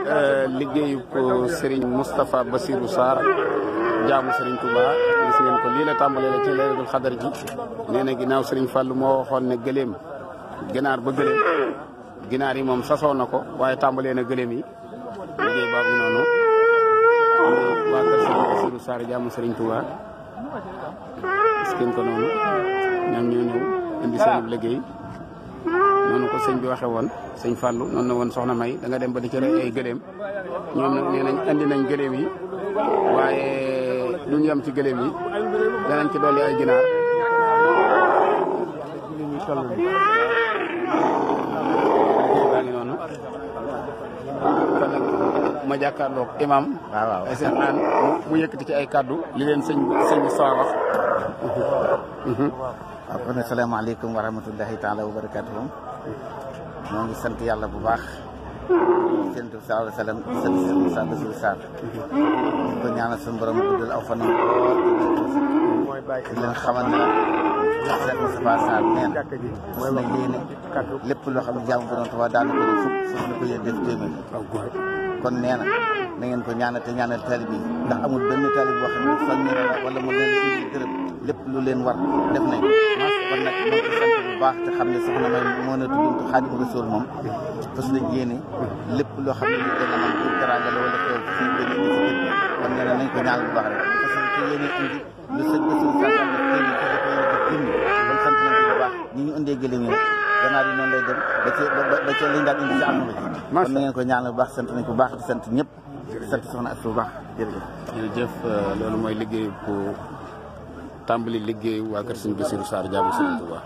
liggéeyu ko Serigne Moustapha Bassirou Sarr jaamu Serigne Touba gis ngeen ko lii la tàmbalee la ci Laylatul Xadar ji nee na ginnaaw Serigne Fallou moo waxoon ne gëléem ginaar ba gëléem ginaar yi moom sasoo na ko waaye tàmbalee na gëléem yi liggéey baabu noonu waa kër Serigne Bassirou Sarr jaamu Serigne Touba gis ngeen ko noonu ñoom ñoo ñëw indi seen liggéey noonu ko sëñ bi waxee woon sëñ Fallou noonu na woon soxna May da nga dem ba di ci rey ay gëléem ñoom nag nee nañ andi nañ gëléem yi waaye duñ yem ci gëléem yi danañ ci dolli ay ginaar baa ngi noonu kon nag ma jàkkaarloog imam ay seen aan mu yëkkati ci ay kàddu li leen sëñ bi soo wax waaw kon asalaamaaleykum wa rahmatullahi taala wa barakatuhu ñoo ngi sant yàlla bu baax sant sallallahu alayhi wa sallam sant Serigne Moussa Bassirou Sarr ñu ko ñaanal suñu borom guddal aw fanam di leen xamal ne Cheikh Moustapha Sarr nee na mos na yéene lépp loo xam ne jaamu borom Tuubaa daana ko def fukk na ko yéen def téeméer kon nee na ngeen ko ñaanal te ñaanal taalib yi ndax amul benn taalib boo xam ne soññ na la wala mu leen indi gërëm lépp lu leen war def nañ kon nag ñoo ko sant bu baax te xam ne soxna May moo na tudd Xaadimu Rasuul moom fas la yéene lépp loo xam ne ñu dana man pour teraanga la wala xew fii benn indi si kër kon nee na nañ ko ñaanal bu baax rek parce que yéene indi lu sëñ Bassirou Sarr def téeméer ci def yéene def junni kon sant nañ ko bu baax ñi ñu indee gëléem yi gannaaw yi noonu lay dem ba ca liñ daan indi si am na ci kon na ngeen ko ñaanal bu baax sant nañ ko bu baax di sant ñëpp sant soxna ak bu baax jërëjëf loolu mooy liggéey bu tàmbali liggéey waa kër Serigne Bassirou Sarr jaamu Serigne Touba